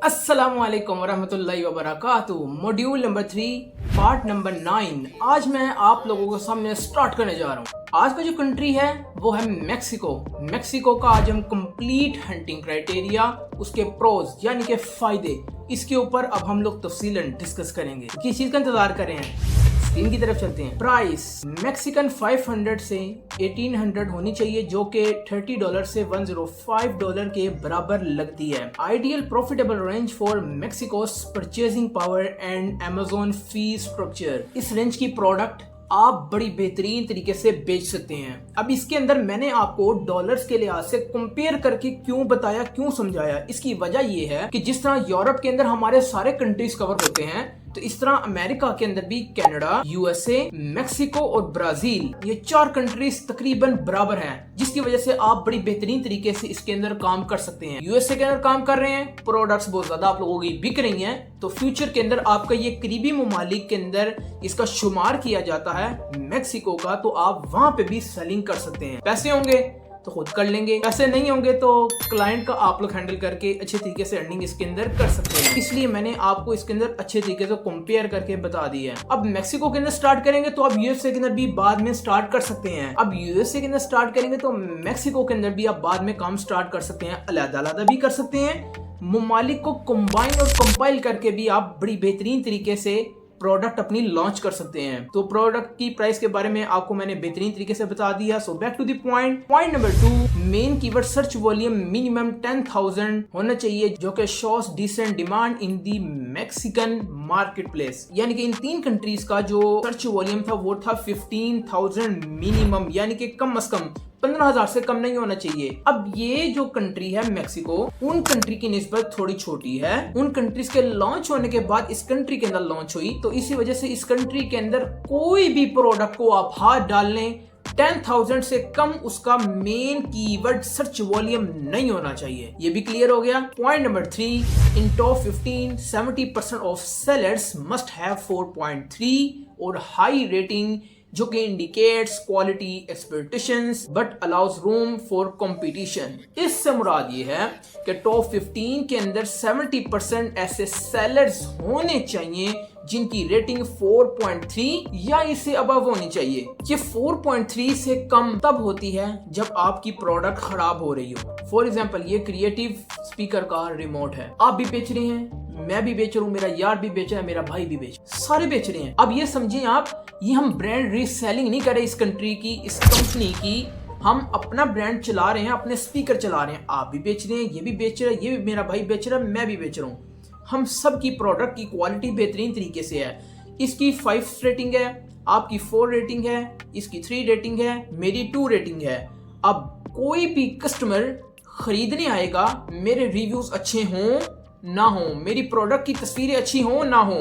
अस्सलामुअलैकुम वरहमतुल्लाहि वबरकातुहू। Module number 3 part number 9 आज मैं आप लोगों के सामने स्टार्ट करने जा रहा हूँ। आज का जो कंट्री है वो है मैक्सिको। मैक्सिको का आज हम कंप्लीट हंटिंग क्राइटेरिया, उसके प्रोज यानी के फायदे, इसके ऊपर अब हम लोग तफसीलन डिस्कस करेंगे। किस चीज का इंतजार कर रहे हैं? स्क्रीन की तरफ चलते हैं। प्राइस मैक्सिकन 500 से 1800 होनी चाहिए, जो कि $30 से $105 के बराबर लगती है। Ideal profitable range for Mexico's purchasing power and Amazon fee structure. इस रेंज की प्रोडक्ट आप बड़ी बेहतरीन तरीके से बेच सकते हैं। अब इसके अंदर मैंने आपको डॉलर्स के लिहाज से कंपेयर करके क्यों बताया, क्यों समझाया, इसकी वजह यह है कि जिस तरह यूरोप के अंदर हमारे सारे कंट्रीज कवर होते हैं, तो इस तरह अमेरिका के अंदर भी कनाडा, यूएसए, मैक्सिको और ब्राजील, ये 4 कंट्रीज तकरीबन बराबर हैं, जिसकी वजह से आप बड़ी बेहतरीन तरीके से इसके अंदर काम कर सकते हैं। यूएसए के अंदर काम कर रहे हैं, प्रोडक्ट्स बहुत ज्यादा आप लोगों की बिक रही हैं, तो फ्यूचर के अंदर आपका ये करीबी ममालिक के अंदर इसका शुमार किया जाता है मैक्सिको का, तो आप वहां पे भी सेलिंग कर सकते हैं। पैसे होंगे तो खुद कर लेंगे, पैसे नहीं होंगे तो क्लाइंट का आप लोग हैंडल करके अच्छे तरीके से अर्निंग इसके अंदर कर सकते हैं। इसलिए मैंने आपको इसके अंदर अच्छे तरीके से कंपेयर करके बता दिया है। अब मैक्सिको के अंदर स्टार्ट करेंगे तो आप यूएसए के अंदर भी बाद में स्टार्ट कर सकते हैं। अब यूएसए के अंदर स्टार्ट करेंगे तो मैक्सिको के अंदर भी आप बाद में काम स्टार्ट कर सकते हैं, अलग-अलग भी कर सकते हैं। ममालिक को कंबाइन और कंपाइल करके भी आप बड़ी बेहतरीन तरीके से प्रोडक्ट अपनी लॉन्च कर सकते हैं। तो प्रोडक्ट की प्राइस के बारे में आपको मैंने बेहतरीन तरीके से बता दिया। So back to the point number 2, main keyword search volume minimum 10,000 होना चाहिए, जो कि shows decent demand in the Mexican marketplace. यानी कि इन 3 कंट्रीज का जो सर्च वॉल्यूम था वो था 15,000 मिनिमम, यानी कि कम से कम 15,000 से कम नहीं होना चाहिए। अब ये जो कंट्री है मैक्सिको, उन कंट्री की निस्बत थोड़ी छोटी है। उन कंट्रीज के लॉन्च होने के बाद इस कंट्री के अंदर लॉन्च हुई, तो इसी वजह से इस कंट्री के अंदर कोई भी प्रोडक्ट को आप हाथ डाल लें, 10,000 से कम उसका मेन कीवर्ड सर्च वॉल्यूम नहीं होना चाहिए। ये भी क्लियर हो गया। Point number 3, in top 15 70% of sellers must have 4.3 और हाई रेटिंग, जो कि indicates quality expectations but allows room for competition. इससे मुराद ये है कि टॉप 15 के अंदर 70% ऐसे सेलर्स होने चाहिए जिनकी रेटिंग 4.3 या इससे अबव होनी चाहिए। ये 4.3 से कम तब होती है जब आपकी प्रोडक्ट खराब हो रही हो। फॉर एग्जाम्पल, ये क्रिएटिव स्पीकर का रिमोट है, आप भी बेच रहे हैं, मैं भी बेच रहा हूँ, मेरा यार भी बेच रहा है, मेरा भाई भी बेच, सारे बेच रहे हैं। अब ये समझिए आप, ये हम ब्रांड रीसेलिंग नहीं कर रहे इस कंट्री की, इस कंपनी की, हम अपना ब्रांड चला रहे हैं, अपने स्पीकर चला रहे हैं। आप भी बेच रहे हैं, ये भी बेच रहा है, ये भी मेरा भाई बेच रहा है, मैं भी बेच रहा हूँ। हम सब की प्रोडक्ट की क्वालिटी बेहतरीन तरीके से है। इसकी 5 रेटिंग है, आपकी 4 रेटिंग है, इसकी 3 रेटिंग है, मेरी 2 रेटिंग है। अब कोई भी कस्टमर खरीदने आएगा, मेरे रिव्यूज अच्छे हों ना हो, मेरी प्रोडक्ट की तस्वीरें अच्छी हो ना हो,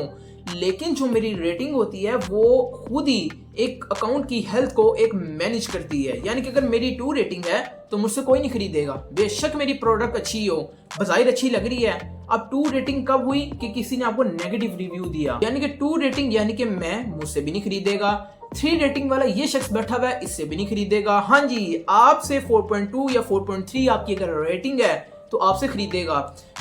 लेकिन जो मेरी रेटिंग होती है वो खुद ही एक अकाउंट की हेल्थ को एक मैनेज करती है। यानी कि अगर मेरी 2 रेटिंग है तो मुझसे कोई नहीं खरीदेगा, बेशक मेरी प्रोडक्ट अच्छी हो, बजाहिर अच्छी लग रही है। अब 2 रेटिंग कब हुई कि किसी ने आपको नेगेटिव रिव्यू दिया, यानी कि 2 रेटिंग, यानी कि मैं, मुझसे भी नहीं खरीदेगा। 3 रेटिंग वाला ये शख्स बैठा हुआ है, इससे भी नहीं खरीदेगा। हाँ जी, आपसे 4.2 या 4.3 आपकी अगर रेटिंग है तो आपसे खरीदेगा।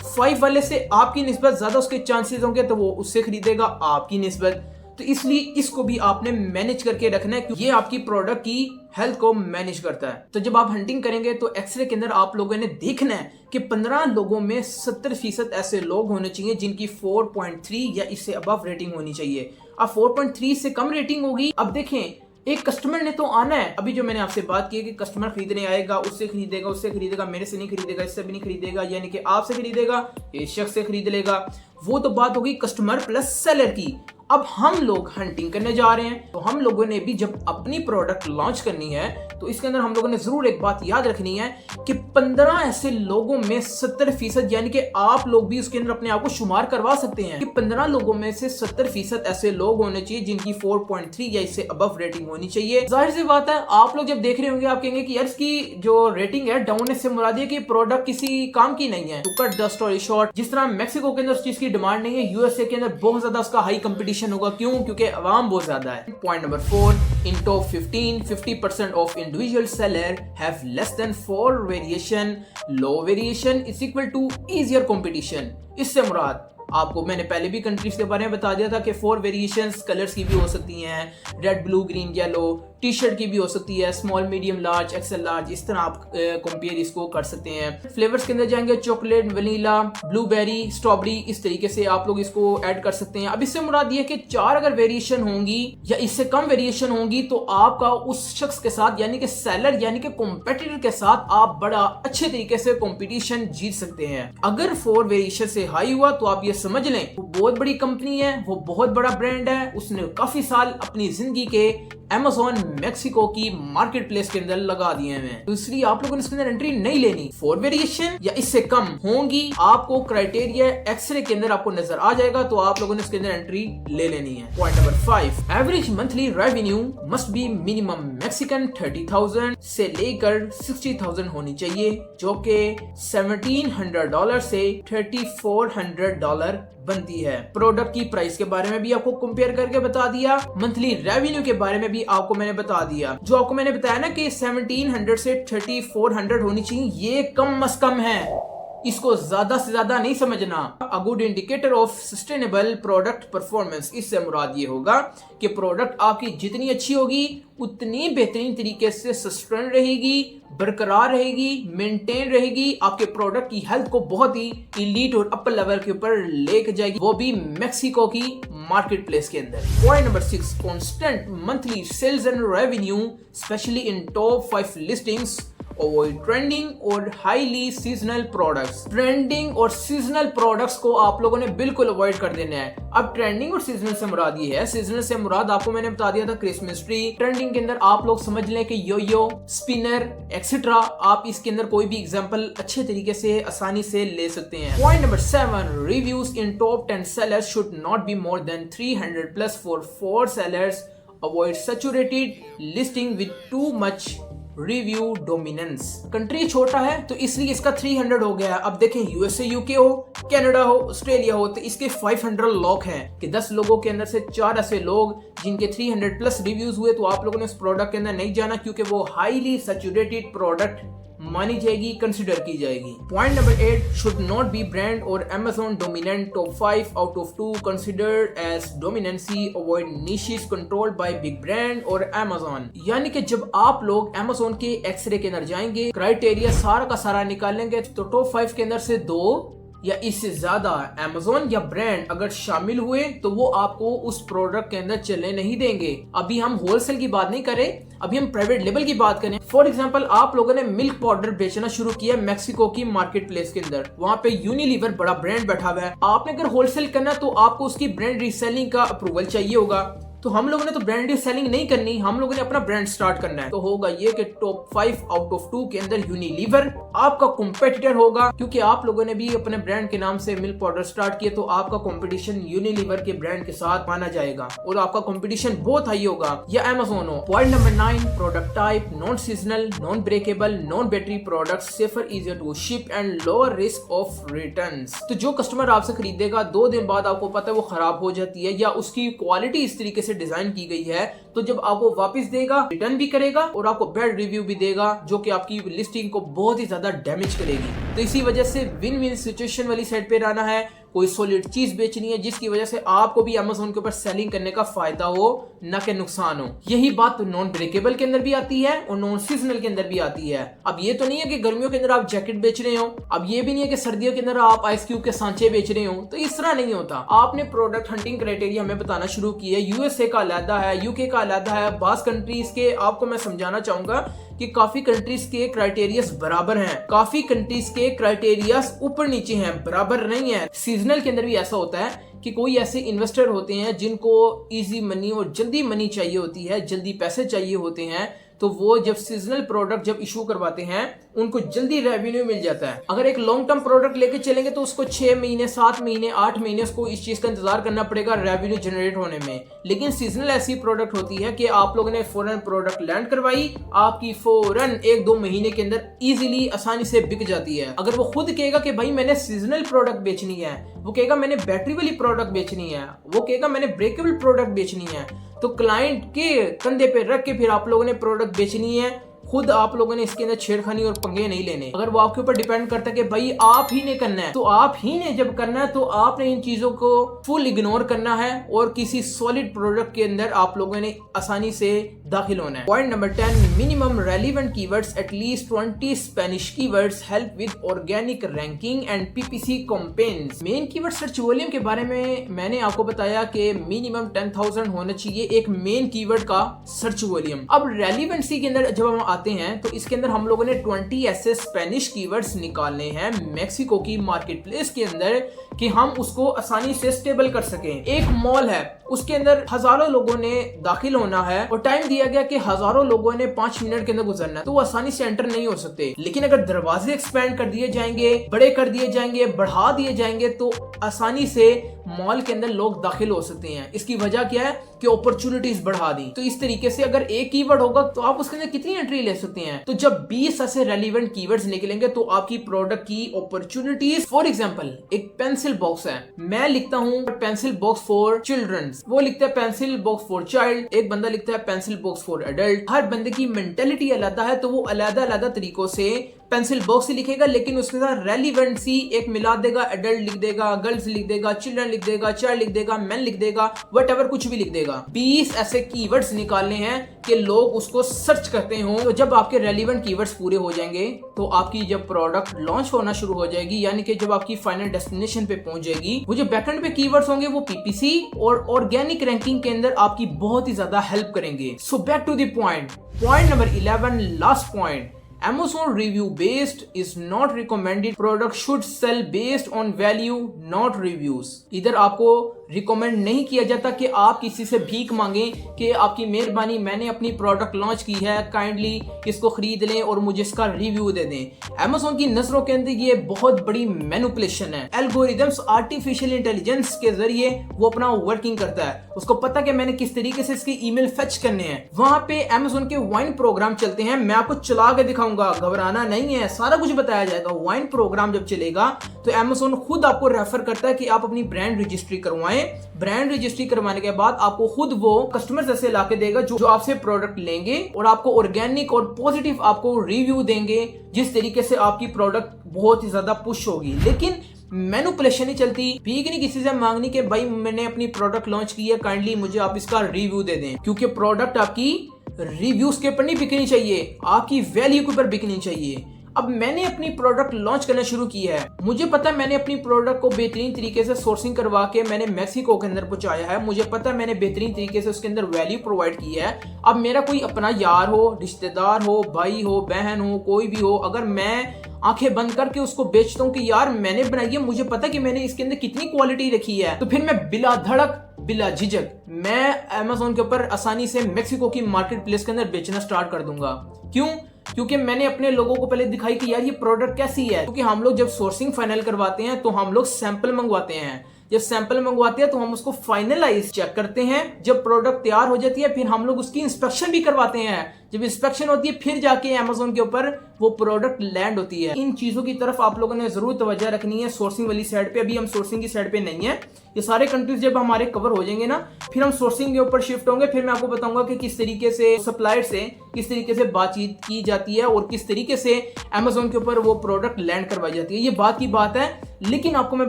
5 वाले से आपकी निस्बत ज्यादा उसके चांसेस होंगे, तो वो उससे खरीदेगा आपकी निस्बत। तो इसलिए इसको भी आपने मैनेज करके रखना है, क्योंकि ये आपकी प्रोडक्ट की हेल्थ को मैनेज करता है। तो जब आप हंटिंग करेंगे तो एक्सरे के अंदर आप लोगों ने देखना है कि 15 लोगों में 70% ऐसे लोग होने चाहिए जिनकी 4.3 या इससे अबव रेटिंग होनी चाहिए। अब 4.3 से कम रेटिंग होगी। अब देखें, एक कस्टमर ने तो आना है। अभी जो मैंने आपसे बात की है कि कस्टमर खरीदने आएगा, उससे खरीदेगा, उससे खरीदेगा, मेरे से नहीं खरीदेगा, इससे भी नहीं खरीदेगा, यानी कि आपसे खरीदेगा, इस शख्स से खरीद लेगा। वो तो बात होगी कस्टमर प्लस सेलर की। अब हम लोग हंटिंग करने जा रहे हैं, तो हम लोगों ने भी जब अपनी प्रोडक्ट लॉन्च करनी है तो इसके अंदर हम लोगों ने जरूर एक बात याद रखनी है कि 15 ऐसे लोगों में 70%, यानी कि आप लोग भी उसके अंदर अपने आप को शुमार करवा सकते हैं कि 15 लोगों में से 70% ऐसे लोग होने चाहिए जिनकी 4.3 या इससे अबव रेटिंग होनी चाहिए। जाहिर सी बात है, आप लोग जब देख रहे होंगे आप कहेंगे कि यार इसकी जो रेटिंग है डाउन है, से मुराद है कि प्रोडक्ट किसी काम की नहीं है। To cut the story short, जिस तरह मैक्सिको के अंदर उस चीज की डिमांड नहीं है, यूएसए के अंदर बहुत ज्यादा उसका हाई कंपटीशन होगा। क्यों? क्योंकि आवाम बहुत ज्यादा है। Point number 4, In top 15, 50% of individual seller have less than 4 variation. Low variation is equal to easier competition. इससे मुराद आपको मैंने पहले भी कंट्रीज के बारे में बता दिया था कि 4 वेरिएशंस कलर्स की भी हो सकती हैं, red, blue, green, yellow, T shirt की भी हो सकती है, small, medium, large, XL large, इस तरह आप कंपेयर इसको कर सकते हैं। फ्लेवर्स के अंदर जाएंगे चॉकलेट, वनीला, ब्लूबेरी, स्ट्रॉबेरी, इस तरीके से आप लोग इसको ऐड कर सकते हैं। अब इससे मुराद ये कि 4 अगर वेरिएशन होंगी या इससे कम वेरिएशन होंगी तो आपका उस शख्स के साथ यानी कि सेलर यानी कि कॉम्पिटिटर के साथ आप बड़ा अच्छे तरीके से कॉम्पिटिशन जीत सकते हैं। अगर 4 वेरिएशन से हाई हुआ तो आप ये समझ लें वो बहुत बड़ी कंपनी है, वो बहुत बड़ा ब्रांड है, उसने काफी साल अपनी जिंदगी के Amazon मेक्सिको की मार्केट प्लेस के अंदर लगा दिए हैं। दूसरी, आप लोगों ने इसके अंदर एंट्री नहीं लेनी। 4 वेरिएशन या इससे कम होंगी, आपको क्राइटेरिया एक्सरे के अंदर आपको नजर आ जाएगा, तो आप लोगों ने इसके अंदर एंट्री ले लेनी है। Point number 5, average monthly revenue must be minimum Mexican 30,000 से लेकर 60,000 होनी चाहिए, जो कि $1,700 से $3,400 बनती है। प्रोडक्ट की प्राइस के बारे में भी आपको कंपेयर करके बता दिया, मंथली रेवेन्यू के बारे में भी आपको मैंने बता दिया। जो आपको मैंने बताया ना कि 1700 से 3400 होनी चाहिए, ये कम अज कम है, इसको ज्यादा से ज्यादा नहीं समझना। A good indicator of sustainable product performance, इससे मुराद ये होगा कि प्रोडक्ट आपकी जितनी अच्छी होगी उतनी बेहतरीन तरीके से सस्टेन रहेगी, बरकरार रहेगी, मेंटेन रहेगी, आपके प्रोडक्ट की हेल्थ को बहुत ही इलीट और अपर लेवल के ऊपर लेके जाएगी, वो भी मेक्सिको की मार्केट प्लेस के अंदर। Point number 6, constant monthly sales and revenue specially in top 5 listings, avoid trending और हाईली सीजनल प्रोडक्ट्स। ट्रेंडिंग और सीजनल प्रोडक्ट्स को आप लोगों ने बिल्कुल अवॉइड कर देना है। अब ट्रेंडिंग और सीजनल से मुराद ये है, सीजनल से मुराद आपको मैंने बता दिया था क्रिसमस ट्री। ट्रेंडिंग के अंदर आप लोग समझ लें कि यो स्पिनर एक्सेट्रा, आप इसके अंदर कोई भी एग्जांपल अच्छे तरीके से आसानी से ले सकते हैं। Point number 7, reviews in top 10 sellers should not be more than 300+ for 4 sellers, avoid saturated listing with too much review dominance. Country छोटा है तो इसलिए इसका 300 हो गया। अब देखें यूएसए, यूके हो, कनाडा हो, ऑस्ट्रेलिया हो, तो इसके 500 लॉक हैं कि 10 लोगों के अंदर से 4 ऐसे लोग जिनके 300+ रिव्यूज हुए, तो आप लोगों ने इस प्रोडक्ट के अंदर नहीं जाना, क्योंकि वो हाईली सैचुरेटेड प्रोडक्ट मानी जाएगी, कंसिडर की जाएगी। Point number 8, should not be brand और Amazon dominant top 5 out of 2 considered as dominancy, avoid niches controlled by big brand और Amazon। यानी कि जब आप लोग Amazon के एक्सरे के अंदर जाएंगे, क्राइटेरिया सारा का सारा निकालेंगे, तो टॉप 5 के अंदर से 2 या इससे ज्यादा Amazon या ब्रांड अगर शामिल हुए तो वो आपको उस प्रोडक्ट के अंदर चलने नहीं देंगे। अभी हम होलसेल की बात नहीं करें, अभी हम प्राइवेट लेवल की बात करें। फॉर एग्जांपल, आप लोगों ने मिल्क पाउडर बेचना शुरू किया मेक्सिको की मार्केट प्लेस के अंदर, वहां पे यूनिलीवर बड़ा ब्रांड बैठा हुआ है। आपने अगर होलसेल करना तो आपको उसकी ब्रांड रीसेलिंग का अप्रूवल चाहिए होगा, तो हम लोगों ने तो ब्रांड रीसेलिंग नहीं करनी, हम लोगों ने अपना ब्रांड स्टार्ट करना है। तो होगा ये कि टॉप 5 आउट ऑफ 2 के अंदर यूनिलीवर आपका कॉम्पिटिटर होगा, क्योंकि आप लोगों ने भी अपने ब्रांड के नाम से मिल्क पाउडर स्टार्ट किया, तो आपका कंपटीशन यूनिलीवर के ब्रांड के साथ माना जाएगा और आपका कंपटीशन बहुत हाई होगा, या Amazon हो। Point number 9, product type non seasonal, non breakable, non battery products, safer, easier to ship and lower risk of returns. तो जो कस्टमर आपसे खरीदेगा 2 दिन बाद आपको पता है वो खराब हो जाती है, या उसकी क्वालिटी इस तरीके से डिजाइन की गई है, तो जब आपको वापस देगा, रिटर्न भी करेगा और आपको बैड रिव्यू भी देगा, जो कि आपकी लिस्टिंग को बहुत ही ज्यादा डैमेज करेगी। तो इसी वजह से विन विन सिचुएशन वाली साइड पे रहना है। कोई सॉलिड चीज बेचनी है जिसकी वजह से आपको भी Amazon के ऊपर सेलिंग करने का फायदा हो, न कि नुकसान हो। यही बात नॉन ब्रेकेबल के अंदर भी आती है और नॉन सीजनल के अंदर भी आती है। अब ये तो नहीं है कि गर्मियों के अंदर आप जैकेट बेच रहे हो, अब ये भी नहीं है कि सर्दियों के अंदर आप आइस क्यूब के सांचे बेच रहे हो, तो इस तरह नहीं होता। आपने प्रोडक्ट हंटिंग क्राइटेरिया हमें बताना शुरू किया। यूएसए का अलग है, यूके का अलग है, बास कंट्रीज के आपको मैं समझाना चाहूंगा कि काफी कंट्रीज के क्राइटेरियास बराबर हैं, काफी कंट्रीज के क्राइटेरियास ऊपर नीचे हैं, बराबर नहीं है। सीजनल के अंदर भी ऐसा होता है कि कोई ऐसे इन्वेस्टर होते हैं जिनको इजी मनी और जल्दी मनी चाहिए होती है, जल्दी पैसे चाहिए होते हैं, तो वो जब सीजनल प्रोडक्ट जब इशू करवाते हैं उनको जल्दी रेवेन्यू मिल जाता है। अगर एक लॉन्ग टर्म प्रोडक्ट लेके चलेंगे तो उसको 6 महीने, 7 महीने, 8 महीने उसको इस चीज का इंतजार करना पड़ेगा रेवेन्यू जनरेट होने में। लेकिन सीजनल ऐसी प्रोडक्ट होती है कि आप लोगों ने फौरन प्रोडक्ट लैंड करवाई, आपकी फौरन 1-2 महीने के अंदर इजीली आसानी से बिक जाती है। अगर वो खुद कहेगा कि भाई मैंने सीजनल प्रोडक्ट बेचनी है, वो कहेगा मैंने बैटरी वाली प्रोडक्ट बेचनी है, वो कहेगा मैंने ब्रेकेबल प्रोडक्ट बेचनी है, तो क्लाइंट के कंधे पे रख के फिर आप लोगों ने प्रोडक्ट बेचनी है, खुद आप लोगों ने इसके अंदर छेड़खानी और पंगे नहीं लेने। अगर वो आपके ऊपर डिपेंड करता है कि भाई आप ही ने करना है, तो आप ही ने जब करना है तो आपने इन चीजों को फुल इग्नोर करना है और किसी सॉलिड प्रोडक्ट के अंदर आप लोगों ने आसानी से दाखिल होना है। Point number 10, minimum relevant keywords at least 20 Spanish keywords help with organic ranking and PPC campaigns. Main keyword search volume के बारे में मैंने आपको बताया कि मिनिमम 10,000 होना चाहिए एक मेन कीवर्ड का सर्च वॉल्यूम। अब रेलिवेंसी के अंदर जब हम आते हैं तो इसके अंदर हम लोगों ने 20 ऐसे स्पेनिश कीवर्ड्स निकालने हैं मैक्सिको की मार्केट प्लेस के अंदर कि हम उसको आसानी से स्टेबल कर सकें। एक मॉल है, उसके अंदर हजारों लोगों ने दाखिल होना है और टाइम दिया गया कि हजारों लोगों ने 5 मिनट के अंदर गुजरना है, तो वो आसानी से एंटर नहीं हो सकते। लेकिन अगर दरवाजे एक्सपेंड कर दिए जाएंगे, बड़े कर दिए जाएंगे, बढ़ा दिए जाएंगे, तो आसानी से मॉल के अंदर लोग दाखिल हो सकते हैं। इसकी वजह क्या है कि अपॉर्चुनिटीज बढ़ा दी। तो इस तरीके से अगर एक कीवर्ड होगा तो आप उसके अंदर कितनी एंट्री ले सकते हैं। तो जब 20 ऐसे रेलिवेंट कीवर्ड्स निकलेंगे तो आपकी प्रोडक्ट की अपॉर्चुनिटीज, फॉर एग्जांपल एक पेंसिल बॉक्स है, मैं लिखता हूं पेंसिल बॉक्स फॉर चिल्ड्रंस, वो लिखता है पेंसिल बॉक्स फॉर चाइल्ड, एक बंदा लिखता है पेंसिल बॉक्स फॉर एडल्ट। हर बंदे की मेंटेलिटी अलग है, तो वो अलग-अलग तरीकों से पेंसिल बॉक्स ही लिखेगा, लेकिन उसके साथ रेलिवेंसी एक मिला देगा, एडल्ट लिख देगा, गर्ल्स लिख देगा, चिल्ड्रन लिख देगा, चाइल्ड लिख देगा, मैन लिख देगा, व्हाटएवर कुछ भी लिख देगा। 20 ऐसे कीवर्ड्स निकालने हैं कि लोग उसको सर्च करते हो। तो जब आपके रेलिवेंट कीवर्ड्स पूरे हो जाएंगे तो आपकी जब प्रोडक्ट लॉन्च होना शुरू हो जाएगी, यानी कि जब आपकी फाइनल डेस्टिनेशन पे पहुंच जाएगी, वो जो बैकएंड पे कीवर्ड्स होंगे वो पीपीसी और ऑर्गेनिक रैंकिंग के अंदर आपकी बहुत ही ज्यादा हेल्प करेंगे। So back to the point number 11, last point, Amazon review based is not recommended. Product should sell based on value, not reviews. इधर आपको रिकमेंड नहीं किया जाता कि आप किसी से भीख मांगें कि आपकी मेहरबानी, मैंने अपनी प्रोडक्ट लॉन्च की है, काइंडली इसको खरीद लें और मुझे इसका रिव्यू दे दें। Amazon की नजरों के अंदर ये बहुत बड़ी मैनिपुलेशन है। एल्गोरिदम्स आर्टिफिशियल इंटेलिजेंस के जरिए वो अपना वर्किंग करता है, उसको पता कि मैंने किस तरीके से इसकी ईमेल फेच करने हैं। वहां पे Amazon के वाइन प्रोग्राम चलते हैं, मैं आपको चला के दिखाऊंगा, घबराना नहीं है, सारा कुछ बताया जाएगा। वाइन प्रोग्राम जब चलेगा तो Amazon खुद आपको रेफर करता है कि आप अपनी ब्रांड रजिस्ट्री करवाएं। ब्रांड रजिस्ट्री करवाने के बाद आपको खुद वो कस्टमर्स ऐसे लाके देगा जो आपसे प्रोडक्ट लेंगे और आपको ऑर्गेनिक और पॉजिटिव आपको रिव्यू देंगे, जिस तरीके से आपकी प्रोडक्ट बहुत ही ज्यादा पुश होगी। लेकिन मैनिपुलेशन नहीं चलती, भीख नहीं किसी से मांगनी कि भाई मैंने अपनी प्रोडक्ट लॉन्च की है, काइंडली मुझे आप इसका रिव्यू दे दें, क्योंकि प्रोडक्ट आपकी रिव्यूज के ऊपर नहीं बिकनी चाहिए, आपकी वैल्यू के ऊपर बिकनी चाहिए। अब मैंने अपनी प्रोडक्ट लॉन्च करना शुरू की है, मुझे पता है मैंने अपनी प्रोडक्ट को बेहतरीन तरीके से सोर्सिंग करवा के मैंने मैक्सिको के अंदर पहुंचाया है, मुझे पता है मैंने बेहतरीन तरीके से उसके अंदर वैल्यू प्रोवाइड की है। अब मेरा कोई अपना यार हो, रिश्तेदार हो, भाई हो, बहन हो, कोई भी हो, अगर मैं आंखें बंद करके उसको बेचता हूँ कि यार मैंने बनाई है, मुझे पता कि मैंने इसके अंदर कितनी क्वालिटी रखी है, तो फिर मैं बिला धड़क बिला झिझक मैं Amazon के ऊपर आसानी से मैक्सिको की मार्केट प्लेस के अंदर बेचना स्टार्ट कर दूंगा। क्यों? क्योंकि मैंने अपने लोगों को पहले दिखाई कि यार ये प्रोडक्ट कैसी है। क्योंकि हम लोग जब सोर्सिंग फाइनल करवाते हैं तो हम लोग सैंपल मंगवाते हैं, जब सैंपल मंगवाते हैं तो हम उसको फाइनलाइज चेक करते हैं, जब प्रोडक्ट तैयार हो जाती है फिर हम लोग उसकी इंस्पेक्शन भी करवाते हैं, जब इंस्पेक्शन होती है फिर जाके Amazon के ऊपर वो प्रोडक्ट लैंड होती है। इन चीजों की तरफ आप लोगों ने जरूर तवज्जो रखनी है सोर्सिंग वाली साइड पे। अभी हम सोर्सिंग की साइड पे नहीं है, ये सारे कंट्रीज जब हमारे कवर हो जाएंगे ना फिर हम सोर्सिंग के ऊपर शिफ्ट होंगे, फिर मैं आपको बताऊंगा कि किस तरीके से सप्लायर से किस तरीके से बातचीत की जाती है और किस तरीके से Amazon के ऊपर वो प्रोडक्ट लैंड करवाई जाती है। ये बात की बात है, लेकिन आपको मैं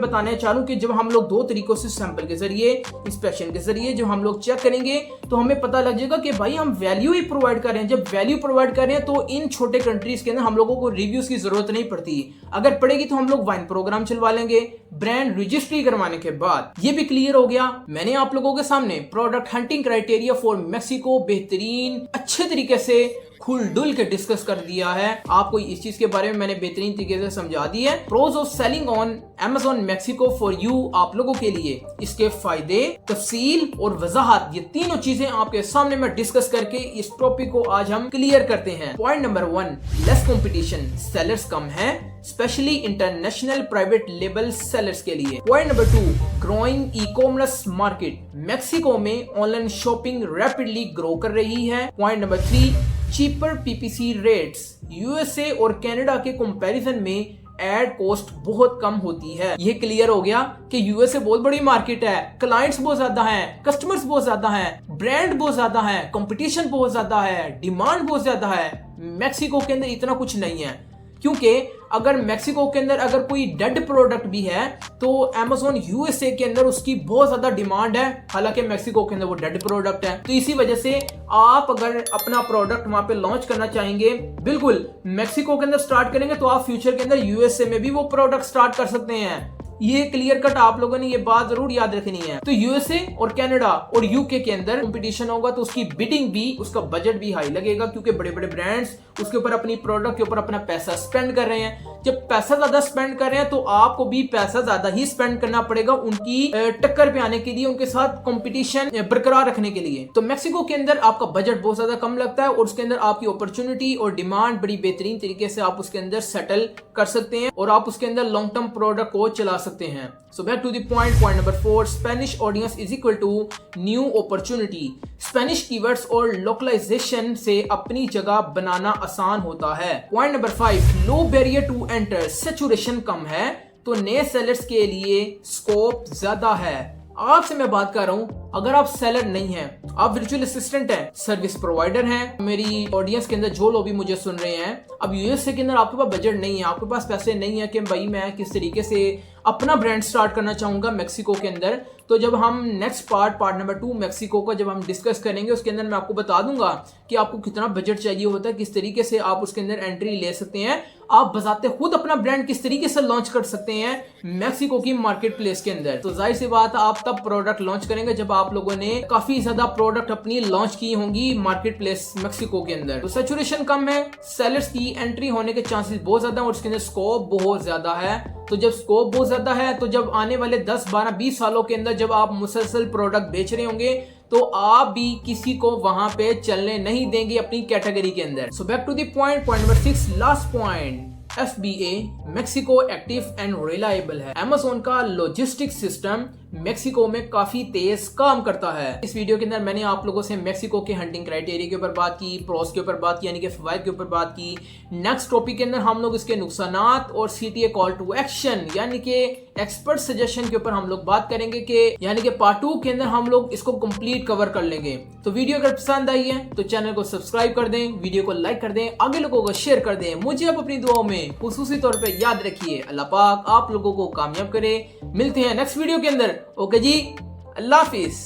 बताना चाह रहा हूं कि जब हम लोग दो तरीकों से सैंपल के जरिए, इंस्पेक्शन के जरिए जब हम लोग चेक करेंगे तो हमें पता लग जाएगा कि भाई हम वैल्यू ही प्रोवाइड कर रहे हैं। जब वैल्यू प्रोवाइड कर रहे हैं तो इन छोटे कंट्रीज के अंदर हम लोगों को रिव्यूज की जरूरत नहीं पड़ती, अगर पड़ेगी तो हम लोग वाइन प्रोग्राम चलवा लेंगे ब्रांड रजिस्ट्री करवाने के बाद। ये भी क्लियर हो गया। मैंने आप लोगों के सामने product hunting criteria for Mexico बेहतरीन अच्छे तरीके से खुल डुल के डिस्कस कर दिया है। आपको इस चीज के बारे में मैंने बेहतरीन तरीके से समझा दी है। Pros of selling on Amazon Mexico for you, आप लोगों के लिए इसके फायदे, तफसील और वजाहत, ये तीनों चीजें आपके सामने मैं डिस्कस करके इस टॉपिक को आज हम क्लियर करते हैं। Point number 1, less competition, sellers कम है, specially international private label sellers के लिए। Point number 2, growing e commerce market, Mexico में ऑनलाइन शॉपिंग रैपिडली ग्रो कर रही है। Point number 3, cheaper PPC rates, USA और कनाडा के कंपैरिजन में एड कॉस्ट बहुत कम होती है। ये क्लियर हो गया कि यूएसए बहुत बड़ी मार्केट है, क्लाइंट्स बहुत ज्यादा हैं, कस्टमर्स बहुत ज्यादा हैं, ब्रांड बहुत ज्यादा है, कंपटीशन बहुत ज्यादा है, डिमांड बहुत ज्यादा है। मैक्सिको के अंदर इतना कुछ नहीं है, क्योंकि अगर मैक्सिको के अंदर अगर कोई डेड प्रोडक्ट भी है तो Amazon यूएसए के अंदर उसकी बहुत ज्यादा डिमांड है, हालांकि मैक्सिको के अंदर वो डेड प्रोडक्ट है। तो इसी वजह से आप अगर अपना प्रोडक्ट वहां पे लॉन्च करना चाहेंगे, बिल्कुल मैक्सिको के अंदर स्टार्ट करेंगे तो आप फ्यूचर के अंदर यूएसए में भी वो प्रोडक्ट स्टार्ट कर सकते हैं। ये क्लियर कट आप लोगों ने ये बात जरूर याद रखनी है। तो यूएसए और कनाडा और यूके के अंदर कंपटीशन होगा तो उसकी बिडिंग भी, उसका बजट भी हाई लगेगा, क्योंकि बड़े बड़े ब्रांड्स उसके ऊपर अपनी प्रोडक्ट के ऊपर अपना पैसा स्पेंड कर रहे हैं। जब पैसा ज्यादा स्पेंड कर रहे हैं तो आपको भी पैसा ज्यादा ही स्पेंड करना पड़ेगा उनकी टक्कर पे आने के लिए, उनके साथ कंपटीशन बरकरार रखने के लिए। तो मैक्सिको के अंदर आपका बजट बहुत ज्यादा कम लगता है और उसके अंदर आपकी अपॉर्चुनिटी और डिमांड बड़ी बेहतरीन तरीके से आप उसके अंदर सेटल कर सकते हैं और आप उसके अंदर लॉन्ग टर्म प्रोडक्ट को चला सकते हैं। So back to the point number 4, Spanish audience is equal to new opportunity. Spanish keywords और लोकलाइजेशन से अपनी जगह बनाना आसान होता है। Point number 5, low barrier to enter, saturation कम है तो नए सेलर्स के लिए स्कोप ज्यादा है। आपसे मैं बात कर रहा हूं, अगर आप सेलर नहीं हैं, आप वर्चुअल असिस्टेंट हैं, सर्विस प्रोवाइडर हैं, मेरी ऑडियंस के अंदर जो लोग भी मुझे सुन रहे हैं, अब यूएसए के अंदर आपके पास बजट नहीं है, आपके पास पैसे नहीं है कि भाई मैं किस तरीके से अपना ब्रांड स्टार्ट करना चाहूंगा मैक्सिको के अंदर। तो जब हम नेक्स्ट पार्ट नंबर 2 मैक्सिको का जब हम डिस्कस करेंगे, उसके अंदर मैं आपको बता दूंगा कि आपको कितना बजट चाहिए होता है, किस तरीके से आप उसके अंदर एंट्री ले सकते हैं, आप बजाते खुद अपना ब्रांड किस तरीके से लॉन्च कर सकते हैं मैक्सिको की मार्केट प्लेस के अंदर। तो जाहिर सी बात है आप तब प्रोडक्ट लॉन्च करेंगे जब आप लोगों ने काफी ज्यादा प्रोडक्ट अपनी लॉन्च की होंगी मार्केट प्लेस मैक्सिको के अंदर। तो सैचुरेशन कम है, सेलर्स की एंट्री होने के चांसेस बहुत ज्यादा है और उसके अंदर स्कोप बहुत ज्यादा है। तो जब स्कोप बहुत ज्यादा है तो जब आने वाले 10, 12, 20 सालों के अंदर जब आप मुसलसल प्रोडक्ट बेच रहे होंगे तो आप भी किसी को वहां पे चलने नहीं देंगे अपनी कैटेगरी के अंदर। So back to the point number 6, last point, FBA Mexico active and reliable है। Amazon का लॉजिस्टिक सिस्टम मैक्सिको में काफी तेज काम करता है। इस वीडियो के अंदर मैंने आप लोगों से मैक्सिको के हंटिंग क्राइटेरिया के ऊपर बात की, प्रोस के ऊपर बात की, यानी कि फवाइद के ऊपर बात की। नेक्स्ट टॉपिक के अंदर हम लोग इसके नुकसानात और CTA कॉल टू एक्शन यानी कि एक्सपर्ट सजेशन के ऊपर हम लोग बात करेंगे कि यानी कि पार्ट 2 के अंदर हम लोग इसको कंप्लीट कवर कर लेंगे। तो वीडियो अगर पसंद आई है तो चैनल को सब्सक्राइब कर दें, वीडियो को लाइक कर दें, आगे लोगों को शेयर कर दें। मुझे आप अपनी दुआओं में खुसूसी तौर पे याद रखिए। अल्लाह पाक आप लोगों को कामयाब करे। मिलते हैं नेक्स्ट वीडियो के अंदर। ओके जी, अल्लाह हाफिज।